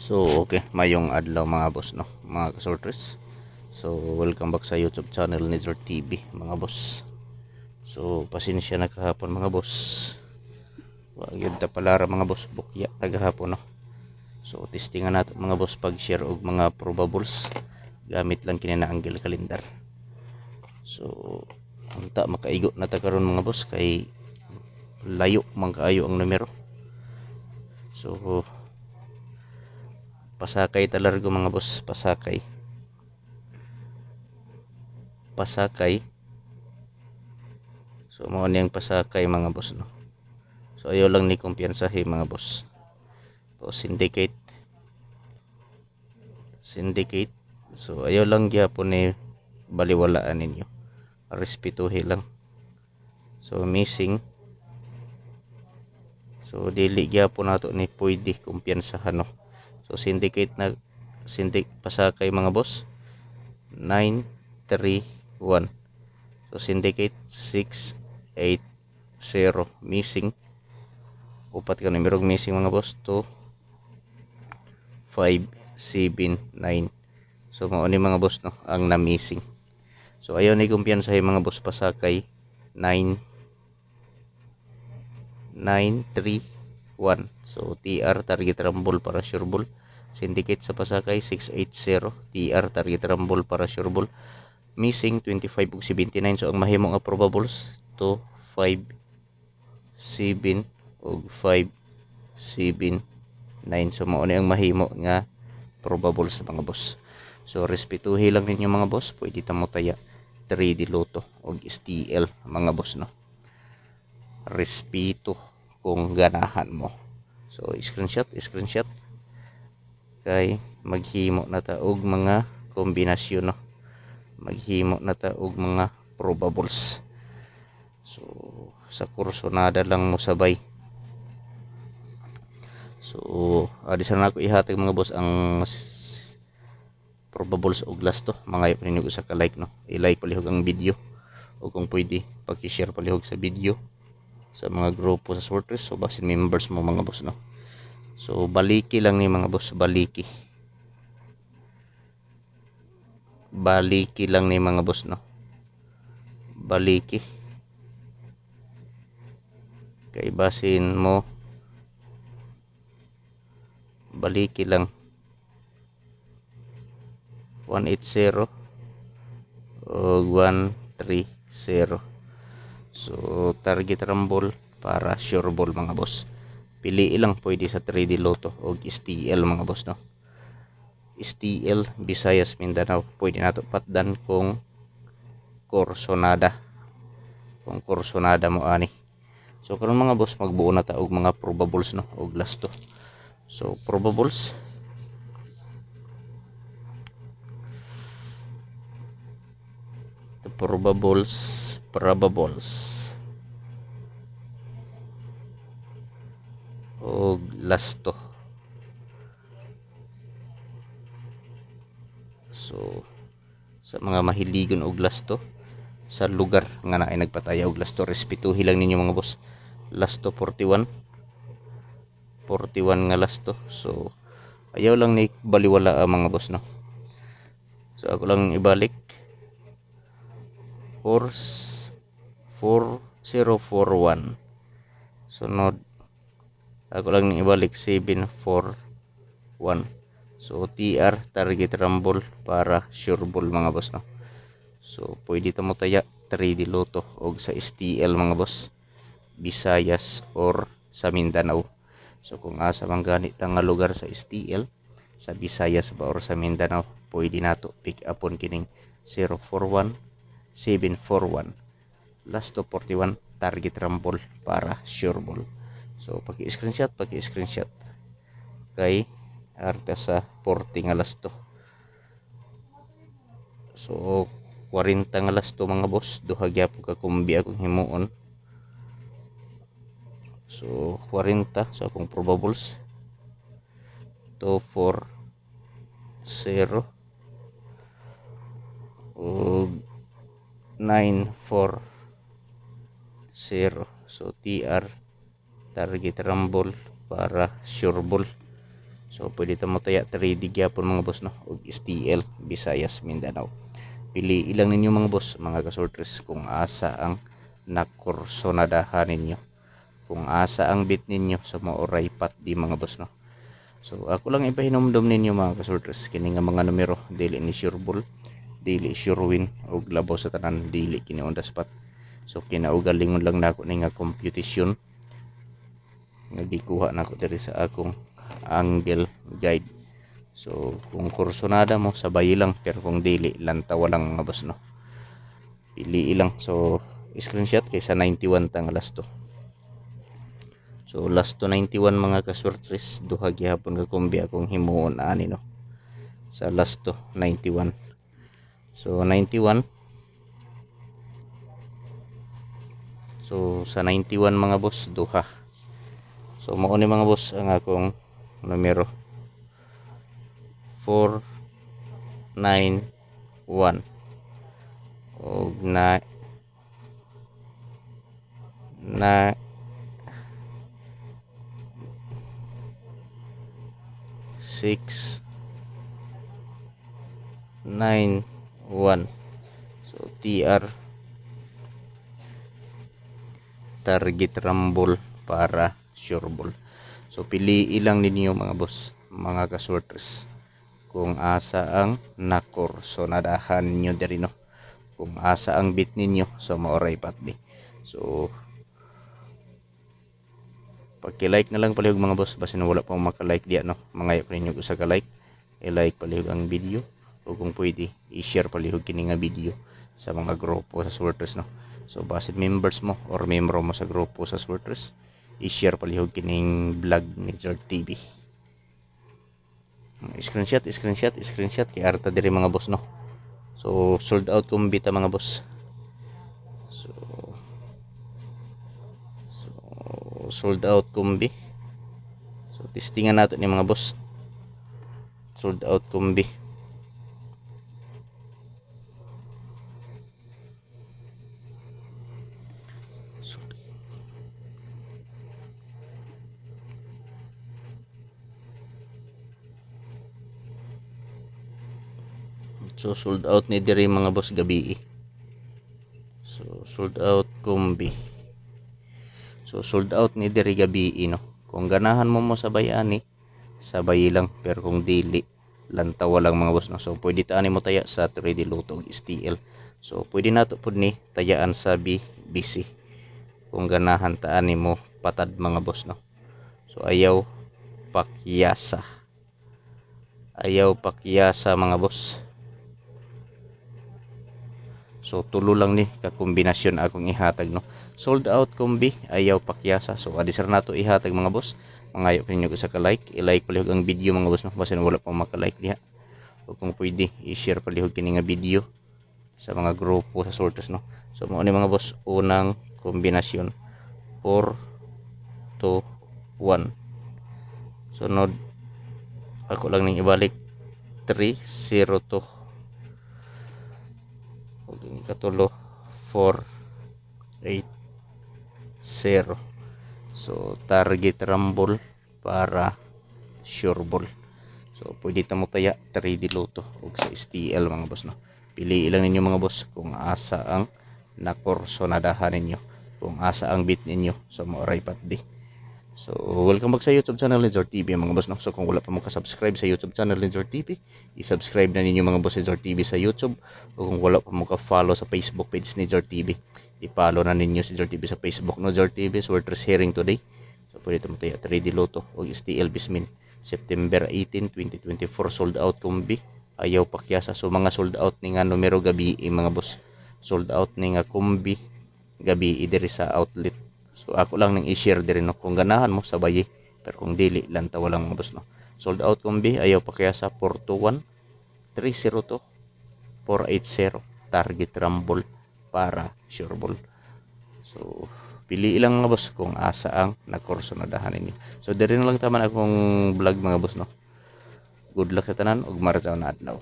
So okay, mayong adlaw mga boss, no, mga kasortres. So welcome back sa YouTube channel ni Zor TV mga boss. So pasensya na kahapon mga boss, wag yun ta palara mga boss, bukya tagahapon, no. So testingan nato mga boss pag share og mga probables gamit lang kini na angle calendar. So unta makaigo na ta karon mga boss, kay layo man kaayo ang numero. So pasakay talargo mga boss, pasakay so mao niyang pasakay mga boss, no. So ayaw lang ni kumpiyansahe mga boss. So syndicate, so ayaw lang gyapon ni baliwalaan ninyo, respetuhin lang. So missing, so dili gyapon nato ni pwede kumpiyansahan, no. So syndicate na pasakay mga boss 931. So syndicate 680, missing upat ka numerong missing mga boss, 2579. So mao ni mga boss, no, ang na missing. So ayaw ni kumpiyansa mga boss, pasakay 9931. So TR target rumble para sure ball. Syndicate sa pasakay 680, TR target rumble para sure ball. Missing 25 ug 79. So ang mahimo nga probables 257 ug 579. So mao ni ang mahimo nga probables mga boss. So respetuhin lang ninyo mga boss, pwede ta mo taya 3D Lotto og STL mga boss, no. Respeto kung ganahan mo. So screenshot kay maghimo na ta og mga kombinasyon, no. Maghimo na ta og mga probables. So sa kursonada lang mo sabay. So adisan na ako ihatag mga boss ang probables og last to. Mga ninyo sa ka-like, no. I-like palihog ang video, o kung pwede paki-share palihog sa video sa mga grupo sa Sortress o basin members mo mga boss, no. So baliki lang ni mga boss, baliki lang ni mga boss, no. Baliki kay basin mo, baliki lang 180 o 130. So target rumble para sure ball mga boss. Pili lang pwede sa 3D Lotto o STL mga boss, no. STL Visayas Mindanao pwede nato patdan kung kursonada mo ani. So karon mga boss, magbuo na ta og mga probables, no, og last to. So probables og last to. So sa mga mahiligon og last to sa lugar nga naay nagpataya og last to, respetuhin lang ninyo mga boss. Last to 41 nga last to. So ayaw lang ni baliwala mga boss, no. So ako lang ibalik 4041. Sunod ako lang ni ibalik 741. So TR target rumble para sure ball mga boss, no. So pwede ta mo taya 3D Lotto og sa STL mga boss, Visayas or sa Mindanao. So kung asa man gani ta nga lugar sa STL, sa Visayas ba or sa Mindanao, pwede nato pick upon kining 041 741 last to 41 target rumble para sure ball. So paki-screenshot kay arta sa 40 nga last to. So 40 nga last to mga boss, duha gyapon ka kumbi akong himuon. So 40 so akong probables 240 ug 940. So TR target rumble para sure ball. So pwede ta mo taya 3D gyapon mga boss no, og STL Visayas Mindanao. Pili ilang ninyo mga boss, mga kasortres, kung asa ang nakursonadahan ninyo, kung asa ang bit ninyo sa maoray pat di mga boss no. So ako lang ipahinomdom ninyo mga kasortres, kini nga mga numero dili ni sureball, dili sure win, og labaw sa tanan dili kini on the spot. So kinaugalingon lang nako ni nga computation nga gikuha nako diri sa akong angle guide. So kung kursonada mo sabay lang, pero kung dili lantaw lang mga boss no, pili lang. So screenshot kaysa 91 tang last to. So last to 91 mga kaswertres, duha gihapon ka kombi akong himuon ani no sa last to 91. So 91, so sa 91 mga boss duha. So mao ni mga boss ang akong numero 491 og na 691. So TR, target rumble para sureball. So pili ilang ninyo mga boss, mga kaswertres, kung asa ang nakursonadahan nyo diri no, kung asa ang bit ninyo sa maoray patdi. So pagki-like na lang palihog mga boss, basin wala pang maka-like diya no, mangayo ko ninyo usa ka like, i-like palihog ang video, o kung pwede i-share palihog kini nga video sa mga grupo sa Swertres no. So basin members mo or membro mo sa grupo sa Swertres, i-share palihog kining vlog ni Nizard TV. Screenshot kay arta diri mga boss no. So sold out kumbita mga boss. So sold out kumbi. So testingan nato ni mga boss. Sold out kumbi. So sold out ni diri mga boss gabi. So sold out kumbi. So sold out ni diri gabi no. Kung ganahan mo mo sabay ani, sabay lang, pero kung dili lantaw lang mga boss no. So pwede ta ani mo taya sa 3D Lotto STL. So pwede nato pud ni tayaan sa BC kung ganahan ta ani mo patad mga boss no. So ayaw pakyasa mga boss. So tulo lang ni kakombinasyon akong ihatag no. Sold out kombi, ayaw pakyasa. So adisar nato ihatag mga boss. Mangayo pinyo ko sa ka-like, i-like palihog ang video mga boss no, basin wala pang maka-like diha. O kung pwede i-share palihog kini nga video sa mga grupo sa Swertres no. So mao ni mga boss, unang kombinasyon 4 to 1. Sunod ako lang ning ibalik 302. Ikatulo 480. So target rumble para sureball. So pwede ta mo taya 3D Lotto ug sa STL mga boss no. Pili lang ninyo mga boss kung asa ang nakursonadahan ninyo, kung asa ang bit ninyo sa maoray patdi. So welcome back sa YouTube channel ni Nizard TV mga boss no. So kung wala pa mo ka-subscribe sa YouTube channel ni Nizard TV, i-subscribe na ninyo mga boss Nizard TV sa YouTube. O kung wala pa mo ka-follow sa Facebook page ni Nizard TV, i-follow na ninyo si Nizard TV sa Facebook no. Nizard TV Swertres Hearing today. So pwede mo tayo 3D Lotto o STL Bismin September 18, 2024. Sold out kumbi, ayaw pakyasa. So mga sold out ni nga numero gabi mga boss, sold out ni nga kumbi gabi diri sa outlet. So ako lang nang i-share diri no, kung ganahan mo sabay, pero kung dili lantaw lang mga boss no. Sold out kumbi, ayaw pakyasa 421 302 480. Target rumble para sureball. So pili ilang mga boss kung asa ang nakursonadahan ninyo. So diri na lang taman akong vlog mga boss no. Good luck sa tanan ug marjaw na adlaw.